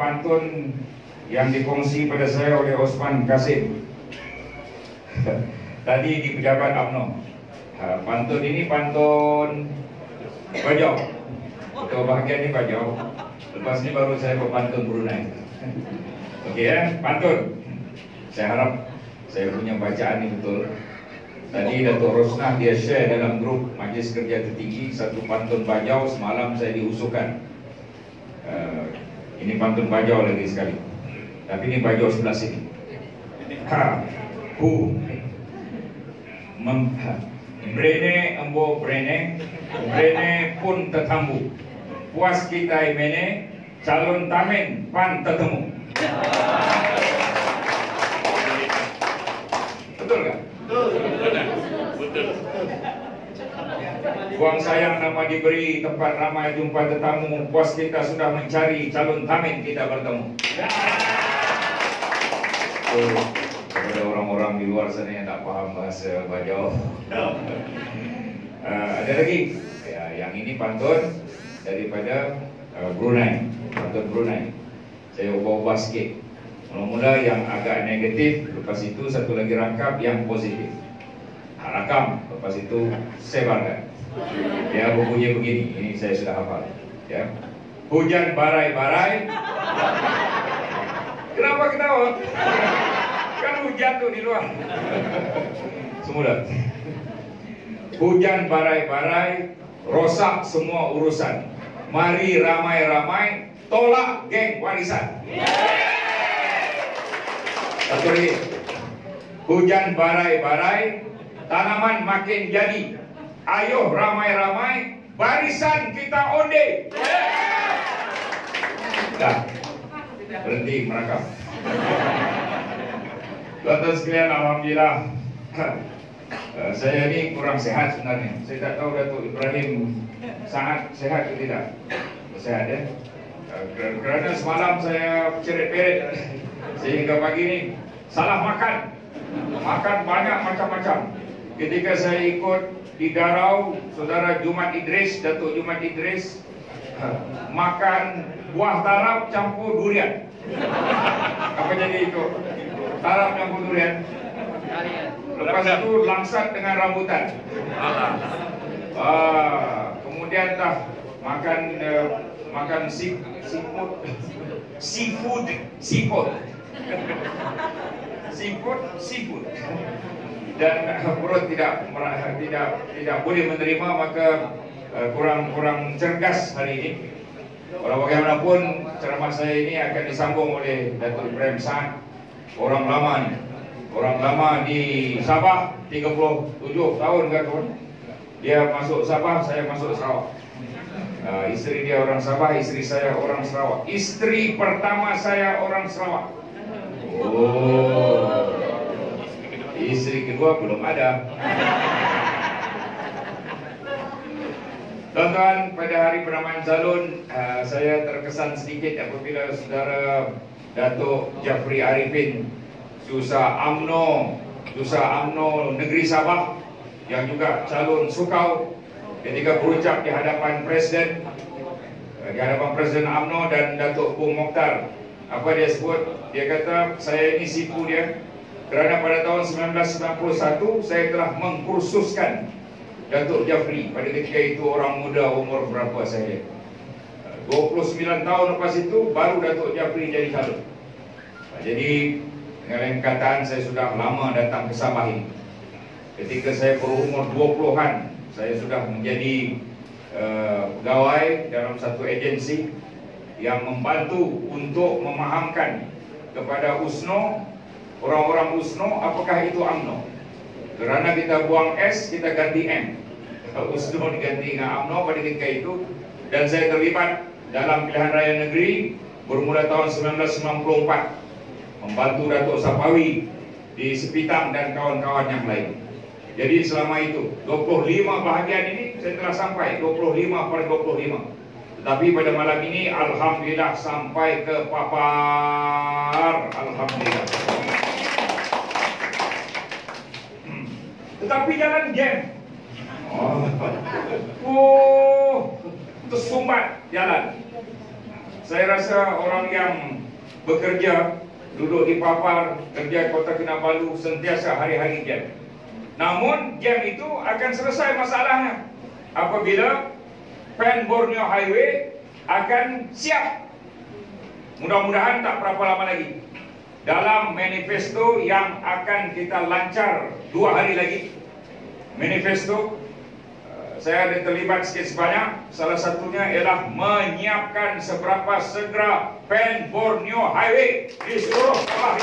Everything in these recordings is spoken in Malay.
pantun yang dikongsi pada saya oleh Osman Kasim tadi di pejabat UMNO. Pantun ini pantun Bajau. Ketua bahagian ini Bajau. Lepas ini baru saya berpantun Brunei. Okey ya, pantun. Saya harap saya punya bacaan ini betul. Tadi Datuk Rosnah dia share dalam grup Majlis Kerja Tertinggi satu pantun Bajau, semalam saya diusulkan. Ini pantun Bajau lagi sekali. Tapi ini Bajau sebelah sini. Brene embo brene, brene pun tetambu. Puas kita mene, calon tamen pan tetemu. Betul kan? Betul. Buang sayang nama diberi, tempat ramai jumpa tetamu. Puas kita sudah mencari, calon tamen kita bertemu. Kepada orang-orang di luar sana yang tak paham bahasa Bajau. Ada lagi ya, yang ini pantun daripada Brunei, pantun Brunei. Saya ubah-ubah sikit. Mula-mula yang agak negatif, lepas itu satu lagi rangkap yang positif. Rakam, lepas itu sebarkan. Ya, bukunya begini. Ini saya sudah hafal. Ya. Hujan barai-barai. Kenapa ketawa? Kan hujan tuh di luar. Semula. Hujan barai-barai, rosak semua urusan. Mari ramai-ramai, tolak geng warisan. Satu lagi. Hujan barai-barai, tanaman makin jadi. Ayo ramai-ramai, barisan kita onde. Dah, berhenti merakam. Tuan-tuan sekalian, alhamdulillah. Saya ini kurang sehat sebenarnya. Saya tak tahu Datuk Ibrahim sangat sehat atau tidak. Sehat ya. Kerana semalam saya ceret-peret sehingga pagi ini salah makan. Makan banyak macam-macam. Ketika saya ikut di Darau, Saudara Jumat Idris, Datuk Jumat Idris makan buah tarap campur durian. Apa jadi itu? Tarap campur durian. Lepas itu langsat dengan rambutan. Kemudian dah makan seafood. Dan perut tidak boleh menerima, maka kurang cergas hari ini. Walau bagaimanapun ceramah saya ini akan disambung oleh Datuk Ibrahim Saad, orang lama ni. Orang lama di Sabah, 37 tahun kan kawan. Dia masuk Sabah, saya masuk Sarawak. Isteri dia orang Sabah, isteri saya orang Sarawak. Isteri pertama saya orang Sarawak. Oh, isteri kedua belum ada. Tuan-tuan, pada hari penamaan Zalun, saya terkesan sedikit apabila saudara Datuk Jafri Arifin, Susah UMNO Negeri Sabah, yang juga calon Sukau, ketika berucap di hadapan Presiden UMNO dan Datuk Bung Mokhtar. Apa dia sebut? Dia kata, saya ini sipu dia kerana pada tahun 1991 saya telah mengkursuskan Datuk Jafri. Pada ketika itu orang muda, umur berapa saya? 29 tahun lepas itu baru Datuk Jafri jadi calon. Jadi dengan lain kataan, saya sudah lama datang ke Sabah ini. Ketika saya berumur 20-an, saya sudah menjadi pegawai dalam satu agensi yang membantu untuk memahamkan kepada USNO, orang-orang USNO, apakah itu UMNO. Kerana kita buang S, kita ganti M. USNO diganti dengan UMNO pada ketika itu. Dan saya terlibat dalam pilihan raya negeri bermula tahun 1994, membantu Datuk Sapawi di Sepitang dan kawan-kawan yang lain. Jadi selama itu 25 bahagian ini saya telah sampai 25 per 25. Tetapi pada malam ini alhamdulillah sampai ke Papar. Alhamdulillah. Tetapi jalan jam. Tersumbat jalan. saya rasa orang yang bekerja, duduk di Papar, kerja Kota Kinabalu, sentiasa hari-hari jam. Namun jam itu akan selesai masalahnya apabila PEN Borneo Highway akan siap. Mudah-mudahan tak berapa lama lagi. Dalam manifesto yang akan kita lancar 2 hari lagi, manifesto saya ada terlibat sikit sebanyak. Salah satunya ialah menyiapkan seberapa segera PEN Borneo Highway di seluruh Sabah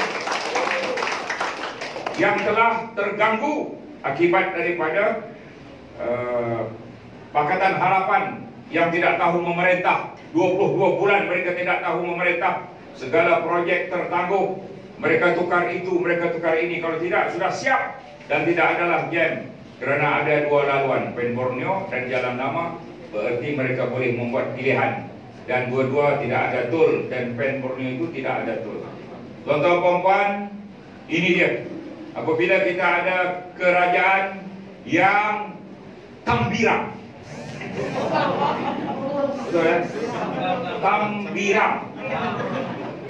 yang telah terganggu akibat daripada Pakatan Harapan yang tidak tahu memerintah. 22 bulan mereka tidak tahu memerintah. Segala projek tertangguh. Mereka tukar itu, mereka tukar ini. Kalau tidak, sudah siap. Dan tidak adalah jam. Kerana ada 2 laluan, PEN Borneo dan Jalan Lama. Berarti mereka boleh membuat pilihan. Dan dua-dua tidak ada tol. Dan PEN Borneo itu tidak ada tol. Tuan-tuan puan-puan, ini dia. Apabila kita ada kerajaan yang tambirang. Betul ya? Tambirang.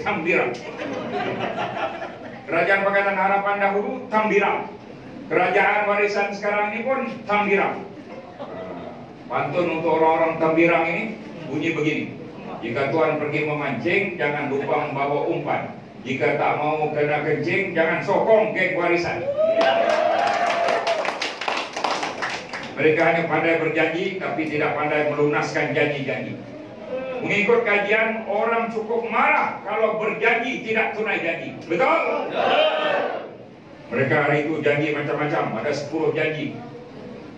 Tambirang. Kerajaan Pakatan Harapan dahulu tambirang. Kerajaan warisan sekarang ini pun tambirang. Pantun untuk orang-orang tambirang ini bunyi begini. Jika tuan pergi memancing, jangan lupa membawa umpan. Jika tak mau kena kencing, jangan sokong geng warisan. Mereka hanya pandai berjanji, tapi tidak pandai melunaskan janji-janji. Mengikut kajian, orang cukup marah kalau berjanji tidak tunai janji. Betul? Mereka hari itu janji macam-macam. Ada 10 janji.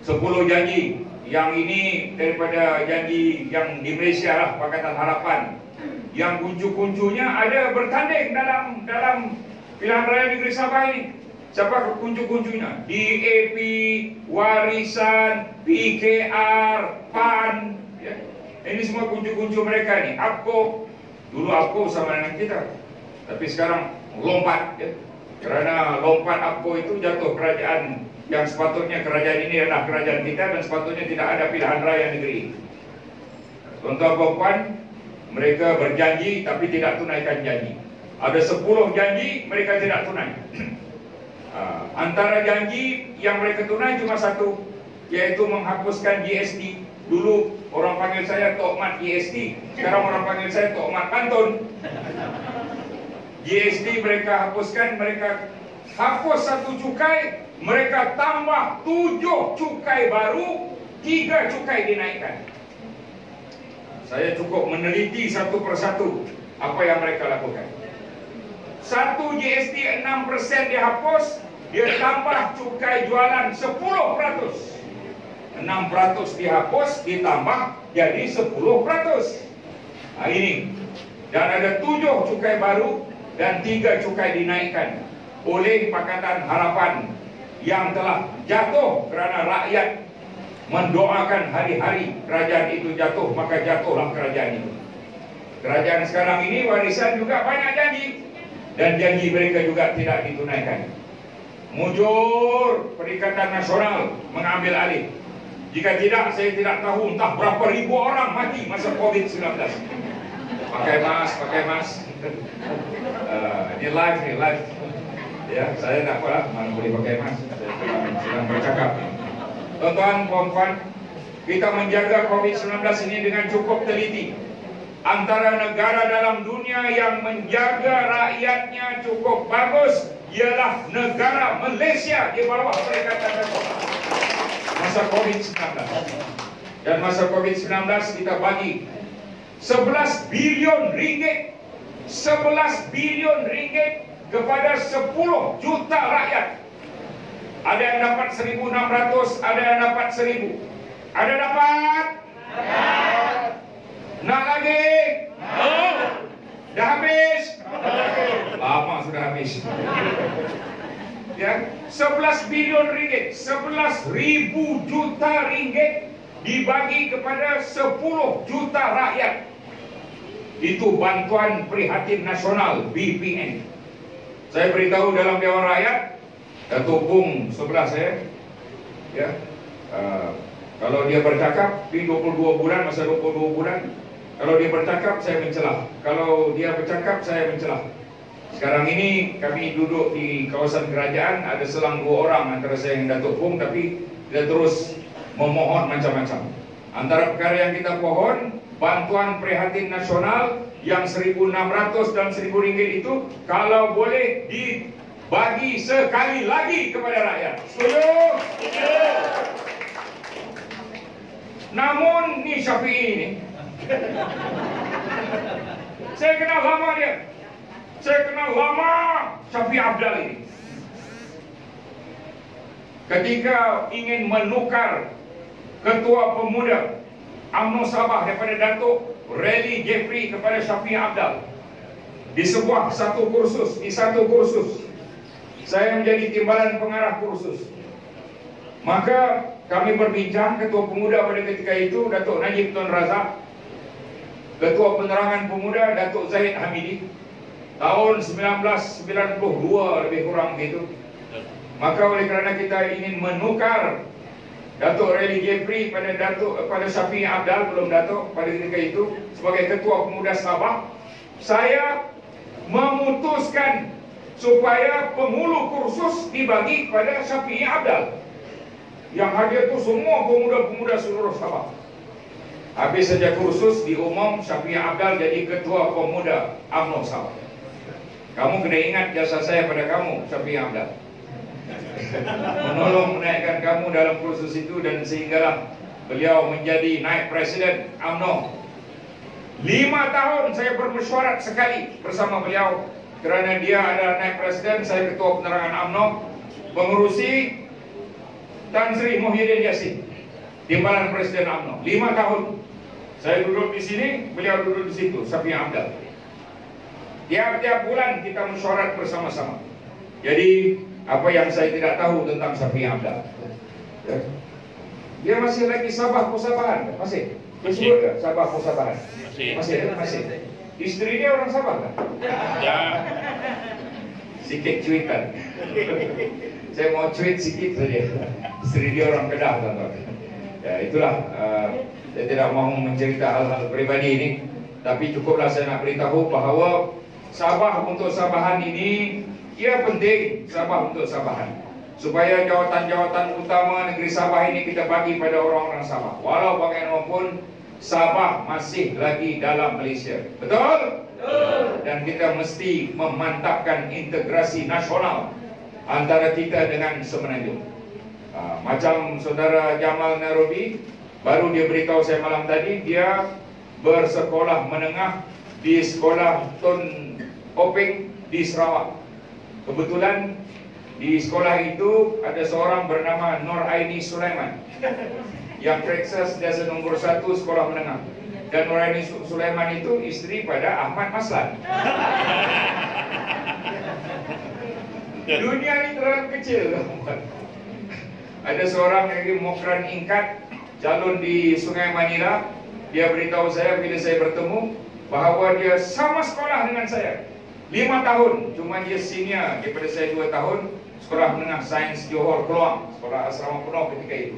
10 janji. Yang ini daripada janji yang di Malaysia lah, Pakatan Harapan. Yang kuncu-kuncunya ada bertanding dalam pilihan raya negeri Sabah ini. Siapa kuncu-kuncunya? DAP, Warisan, PKR, PAN. Ya. Ini semua kuncu-kuncu mereka ni. APKO, dulu APKO sama dengan kita, tapi sekarang lompat. Ya. Kerana lompat APKO itu jatuh kerajaan yang sepatutnya kerajaan ini adalah kerajaan kita dan sepatutnya tidak ada pilihan raya negeri. Tuan-tuan puan-puan, mereka berjanji tapi tidak tunaikan janji. Ada 10 janji mereka tidak tunai. Antara janji yang mereka tunai cuma satu, yaitu menghapuskan GST. Dulu orang panggil saya Tok Mat GST, sekarang orang panggil saya Tok Mat Pantun. GST mereka hapuskan, mereka hapus 1 cukai, mereka tambah 7 cukai baru, 3 cukai dinaikkan. Saya cukup meneliti satu persatu apa yang mereka lakukan. 1 GST 6% dihapus, dia tambah cukai jualan 10%. 6% dihapus, ditambah jadi 10%. Nah ini. Dan ada 7 cukai baru dan 3 cukai dinaikkan oleh Pakatan Harapan yang telah jatuh kerana rakyat mendoakan hari-hari kerajaan itu jatuh, maka jatuhlah kerajaan itu. Kerajaan sekarang ini warisan juga banyak janji, dan janji mereka juga tidak ditunaikan. Mujur Perikatan Nasional mengambil alih. Jika tidak, saya tidak tahu entah berapa ribu orang mati masa COVID-19. Pakai mas. Ini live. Ya, saya tak apalah, mana boleh pakai mas. Saya sedang bercakap. Tuan-tuan, puan-puan, kita menjaga COVID-19 ini dengan cukup teliti. Antara negara dalam dunia yang menjaga rakyatnya cukup bagus ialah negara Malaysia di bawah Perikatan Nasional masa COVID-19. Dan masa COVID-19 kita bagi 11 bilion ringgit kepada 10 juta rakyat. Ada yang dapat 1.600, ada yang dapat 1.000. Ada dapat? Nak lagi? Dah habis? Lama sudah habis. Ya, 11 bilion ringgit, 11.000 juta ringgit dibagi kepada 10 juta rakyat. Itu bantuan prihatin nasional, BPN. Saya beritahu dalam Dewan Rakyat, Datuk Bung sebelah saya, ya, kalau dia bercakap di 22 bulan, masa 22 bulan, Kalau dia bercakap, saya mencelah. Kalau dia bercakap, saya mencelah. Sekarang ini kami duduk di kawasan kerajaan, ada selang 2 orang antara saya dan Datuk Pung, tapi kita terus memohon macam-macam. Antara perkara yang kita mohon, bantuan prihatin nasional yang 1.600 dan 1.000 ringgit itu kalau boleh dibagi sekali lagi kepada rakyat. Setuju? Namun ni Syafi'i ini, saya kenal lama dia. Saya kenal lama Syafi'i Abdal ini. Ketika ingin menukar Ketua Pemuda UMNO Sabah daripada Datuk Rally Jeffrey kepada Syafi'i Abdal di satu kursus, saya menjadi timbalan pengarah kursus. Maka kami berbincang, Ketua Pemuda pada ketika itu Datuk Najib Tun Razak, Ketua Penerangan Pemuda Datuk Zahid Hamidi, tahun 1992 lebih kurang begitu. Maka oleh kerana kita ingin menukar Datuk Rally Jeffrey pada Syafi'i Abdal, belum Datuk pada ketika itu, sebagai Ketua Pemuda Sabah, saya memutuskan supaya pengulu kursus dibagi kepada Syafi'i Abdal. Yang hadir itu semua pemuda-pemuda seluruh Sabah. Habis saja kursus diumum Syafi'i Abdal jadi Ketua Pemuda UMNO Sabah. Kamu kena ingat jasa saya pada kamu, Syafi'i Abdal, menolong menaikkan kamu dalam kursus itu, dan sehinggalah beliau menjadi naib presiden UMNO. 5 tahun saya bermesyuarat sekali bersama beliau, kerana dia adalah naib presiden, saya ketua penerangan UMNO, mengurusi Tan Sri Muhyiddin Yassin, timbalan presiden UMNO. 5 tahun saya duduk di sini, beliau duduk di situ, Syafi'i Abdal. Tiap-tiap bulan kita mesyuarat bersama-sama. Jadi apa yang saya tidak tahu tentang Syafi'i Abdal, dia masih lagi Sabah Pusabahan, masih disebut ke Sabah Pusabahan? Masih. Isteri dia orang Sabah kan? Ya. Sikit cuitan. Saya mau cuit sikit saja. Isteri dia orang Kedah, tuan-tuan. Ya, itulah. Saya tidak mau mencerita hal-hal pribadi ini, tapi cukuplah saya nak beritahu bahawa Sabah untuk Sabahan ini, ia penting Sabah untuk Sabahan, supaya jawatan-jawatan utama negeri Sabah ini kita bagi pada orang-orang Sabah. Walau bagaimanapun Sabah masih lagi dalam Malaysia. Betul? Dan kita mesti memantapkan integrasi nasional antara kita dengan Semenanjung. Macam saudara Jamal Nairobi, baru dia beritahu saya malam tadi, dia bersekolah menengah di sekolah Tun Openg di Sarawak. Kebetulan di sekolah itu ada seorang bernama Nur Aini Sulaiman yang periksa sentiasa nombor 1 sekolah menengah. Dan Nur Aini Sulaiman itu isteri pada Ahmad Maslan. Dunia ini terlalu kecil. Ada seorang lagi Mokran Ingkat, calon di Sungai Manila. Dia beritahu saya bila saya bertemu bahawa dia sama sekolah dengan saya 5 tahun, cuma dia senior daripada saya 2 tahun. Sekolah menengah Sains Johor Keluang, sekolah asrama penuh ketika itu.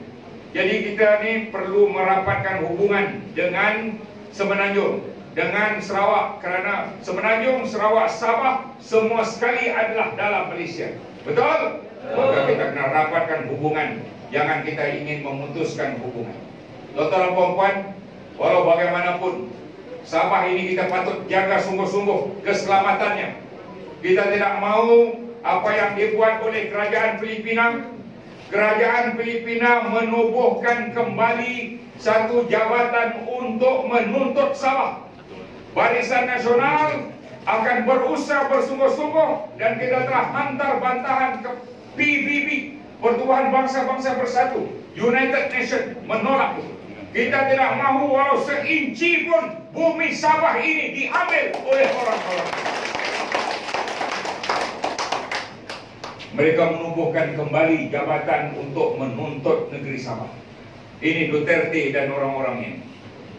Jadi kita ni perlu merapatkan hubungan dengan Semenanjung, dengan Sarawak, kerana Semenanjung, Sarawak, Sabah semua sekali adalah dalam Malaysia. Betul? Maka kita kena rapatkan hubungan, jangan kita ingin memutuskan hubungan. Tuan-tuan dan puan-puan, walau bagaimanapun Sabah ini kita patut jaga sungguh-sungguh keselamatannya. Kita tidak mau apa yang dibuat oleh kerajaan Filipina. Kerajaan Filipina menubuhkan kembali satu jabatan untuk menuntut Sabah. Barisan Nasional akan berusaha bersungguh-sungguh, dan kita telah hantar bantahan ke PBB, Pertubuhan Bangsa-Bangsa Bersatu, United Nations, menolak itu. Kita tidak mahu walau seinci pun bumi Sabah ini diambil oleh orang-orang. Mereka menubuhkan kembali jabatan untuk menuntut negeri Sabah. Ini Duterte dan orang-orangnya.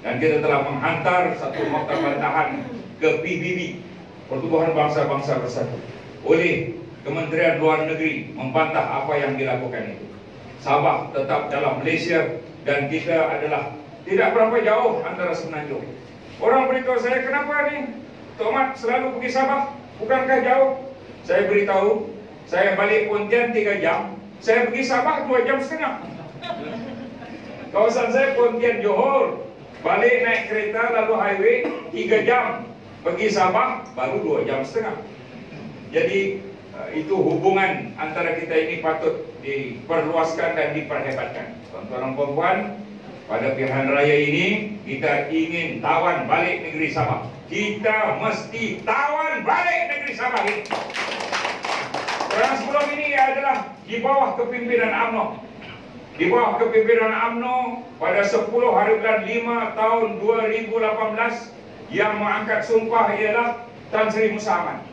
Dan kita telah menghantar satu nota bantahan ke PBB, Pertubuhan Bangsa-Bangsa Bersatu, oleh Kementerian Luar Negeri, membantah apa yang dilakukan itu. Sabah tetap dalam Malaysia, dan kita adalah tidak berapa jauh antara Semenanjung. Orang beritahu saya, kenapa ni Tok Mat selalu pergi Sabah? Bukankah jauh? Saya beritahu, saya balik Pontian 3 jam, saya pergi Sabah 2,5 jam. Kawasan saya Pontian Johor, balik naik kereta lalu highway 3 jam, pergi Sabah baru 2,5 jam. Jadi itu hubungan antara kita ini patut diperluaskan dan diperhebatkan. Tuan-tuan dan puan-puan, pada pilihan raya ini kita ingin tawan balik negeri Sabah. Kita mesti tawan balik negeri Sabah ini. Kerana sebelum ini adalah di bawah kepimpinan UMNO. Di bawah kepimpinan UMNO pada 10 hari bulan 5 tahun 2018 yang mengangkat sumpah ialah Tan Sri Musa Aman.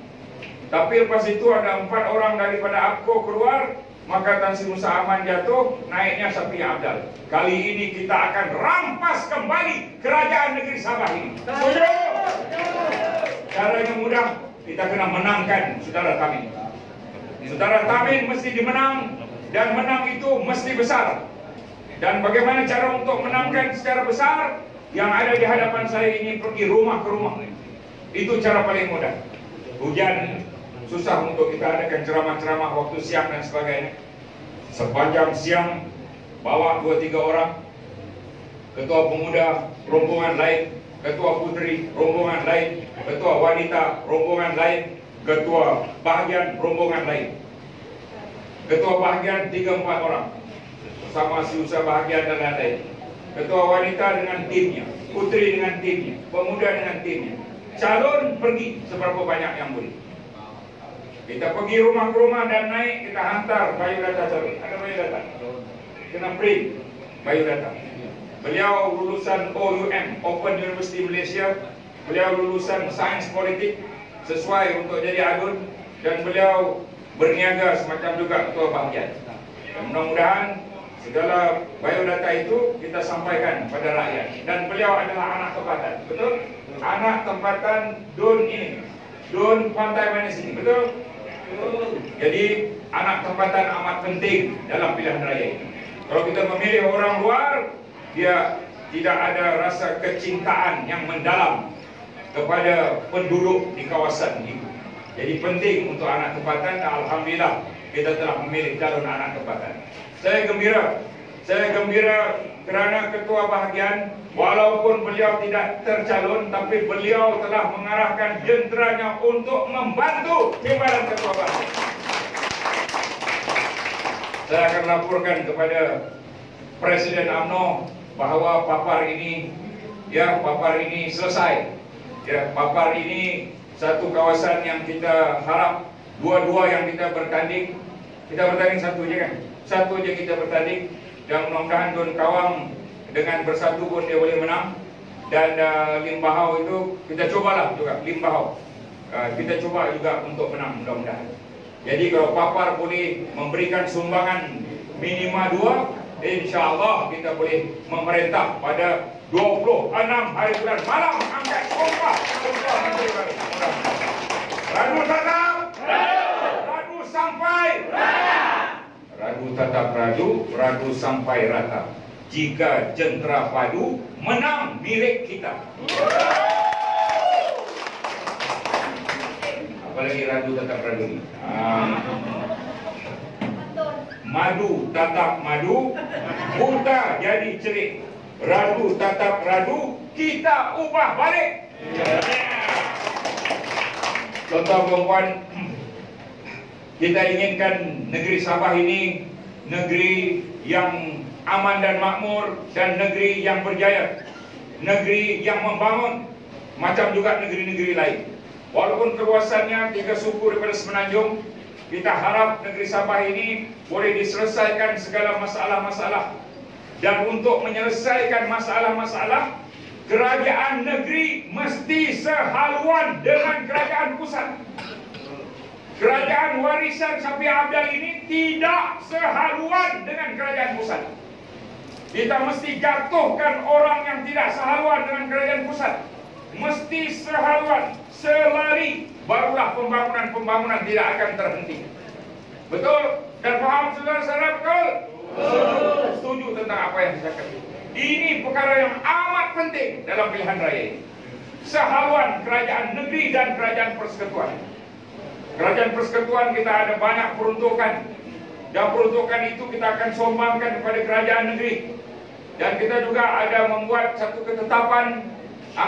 Tapi lepas itu ada 4 orang daripada APCO keluar, maka Tan Sri Musa Aman jatuh, naiknya Syafiee Abdal. Kali ini kita akan rampas kembali kerajaan negeri Sabah ini. Setuju? Caranya mudah, kita kena menangkan saudara Tamin. Saudara Tamin mesti dimenang, dan menang itu mesti besar. Dan bagaimana cara untuk menangkan secara besar? Yang ada di hadapan saya ini pergi rumah ke rumah. Itu cara paling mudah. Hujan susah untuk kita adakan ceramah-ceramah waktu siang dan sebagainya. Sepanjang siang bawa 2-3 orang, ketua pemuda rombongan lain, ketua putri rombongan lain, ketua wanita rombongan lain, ketua bahagian rombongan lain. Ketua bahagian 3-4 orang bersama si usaha bahagian dan lain-lain. Ketua wanita dengan timnya, putri dengan timnya, pemuda dengan timnya. Calon pergi seberapa banyak yang boleh. Kita pergi rumah ke rumah dan naik, kita hantar biodata calon. Ada biodata, kena print biodata. Beliau lulusan OUM, Open University Malaysia. Beliau lulusan sains politik sesuai untuk jadi agun, dan beliau berniaga semacam juga ketua bahagian. Dan mudah-mudahan segala biodata itu kita sampaikan pada rakyat. Dan beliau adalah anak tempatan, betul? Anak tempatan Dun ini, Dun Pantai Manis ini, betul? Jadi anak tempatan amat penting dalam pilihan raya ini. Kalau kita memilih orang luar, dia tidak ada rasa kecintaan yang mendalam kepada penduduk di kawasan itu. Jadi penting untuk anak tempatan. Alhamdulillah kita telah memilih calon anak tempatan. Saya gembira kerana ketua bahagian, walaupun beliau tidak tercalon, tapi beliau telah mengarahkan jenderanya untuk membantu timbalan ketua bahagian. Saya akan laporkan kepada Presiden UMNO bahawa papar ini selesai. Ya, papar ini satu kawasan yang kita harap, dua-dua yang kita bertanding satu je kan? Satu je kita bertanding, dan mudah-mudahan Dun Kawang dengan bersatu pun dia boleh menang. Dan Limbahau itu kita cobalah juga, Limbahau kita coba juga untuk menang mudah-mudahan. Jadi kalau papar boleh memberikan sumbangan minima 2, insya-Allah kita boleh memerintah pada 26 hari bulan malam angkat sumpah Menteri Baru. Radu tetap, radu sampai rata. Radu tetap radu sampai rata. Jika jentera padu menang milik kita. Apalagi radu tetap radu ni. Madu tatap madu, buta jadi cerik. Radu tatap radu, kita ubah balik. Tuan-tuan perempuan, kita inginkan negeri Sabah ini negeri yang aman dan makmur, dan negeri yang berjaya, negeri yang membangun, macam juga negeri-negeri lain. Walaupun keluasannya 3 suku daripada Semenanjung, kita harap negeri Sabah ini boleh diselesaikan segala masalah-masalah. Dan untuk menyelesaikan masalah-masalah, kerajaan negeri mesti sehaluan dengan kerajaan pusat. Kerajaan warisan Syafiee Abdal ini tidak sehaluan dengan kerajaan pusat. Kita mesti jatuhkan orang yang tidak sehaluan dengan kerajaan pusat. Mesti sehaluan, selari, barulah pembangunan tidak akan terhenti. Betul? Dan faham saudara-saudara, betul? Setuju tentang apa yang saya katakan. Ini perkara yang amat penting dalam pilihan raya ini. sehaluan kerajaan negeri dan kerajaan persekutuan. Kerajaan persekutuan kita ada banyak peruntukan, dan peruntukan itu kita akan sumbangkan kepada kerajaan negeri. Dan kita juga ada membuat satu ketetapan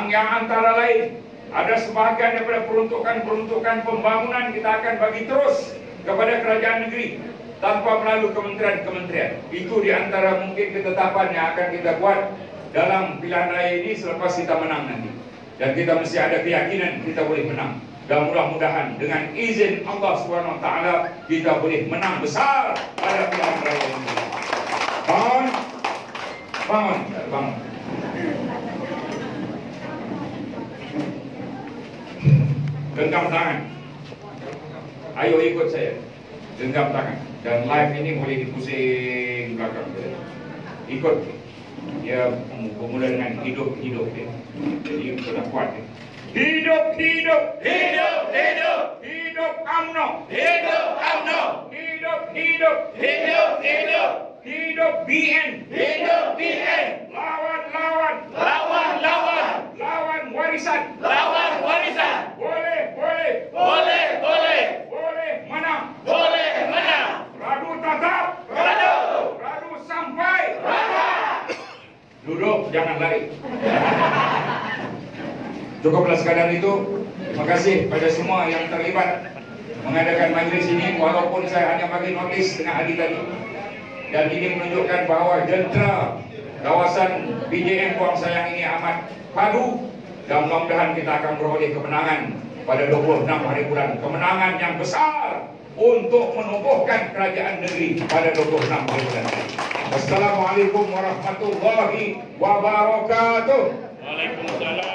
yang antara lain ada sebahagian daripada peruntukan pembangunan kita akan bagi terus kepada kerajaan negeri tanpa melalui kementerian-kementerian. Itu di antara mungkin ketetapan yang akan kita buat dalam pilihan raya ini selepas kita menang nanti. Dan kita mesti ada keyakinan kita boleh menang. Dan mudah-mudahan dengan izin Allah SWT kita boleh menang besar pada pilihan raya ini. Bangun, bangun, bangun. Genggam tangan. Ayo ikut saya. Genggam tangan. Dan live ini boleh dipusing belakang. Ikut. Dia bermula dengan hidup-hidup dia. Jadi sudah kuat dia. Hidup, hidup, hidup, hidup, hidup UMNO, hidup UMNO, hidup, hidup, hidup, hidup, hidup BN, hidup BN, lawan, lawan, lawan, lawan, lawan warisan, lawan warisan, boleh, boleh, boleh, boleh, boleh menang, boleh menang, radu tetap, radu, radu sampai, radu. Duduk, jangan lari. Cukuplah sekadar itu. Terima kasih pada semua yang terlibat mengadakan majlis ini, walaupun saya hanya bagi notis dengan hari tadi. Dan ini menunjukkan bahawa jentera kawasan PJM Buang Sayang ini amat padu. Dan mudah-mudahan kita akan beroleh kemenangan pada 26 hari bulan. Kemenangan yang besar untuk menumbuhkan kerajaan negeri pada 26 hari bulan. Wassalamualaikum warahmatullahi wabarakatuh. Waalaikumsalam.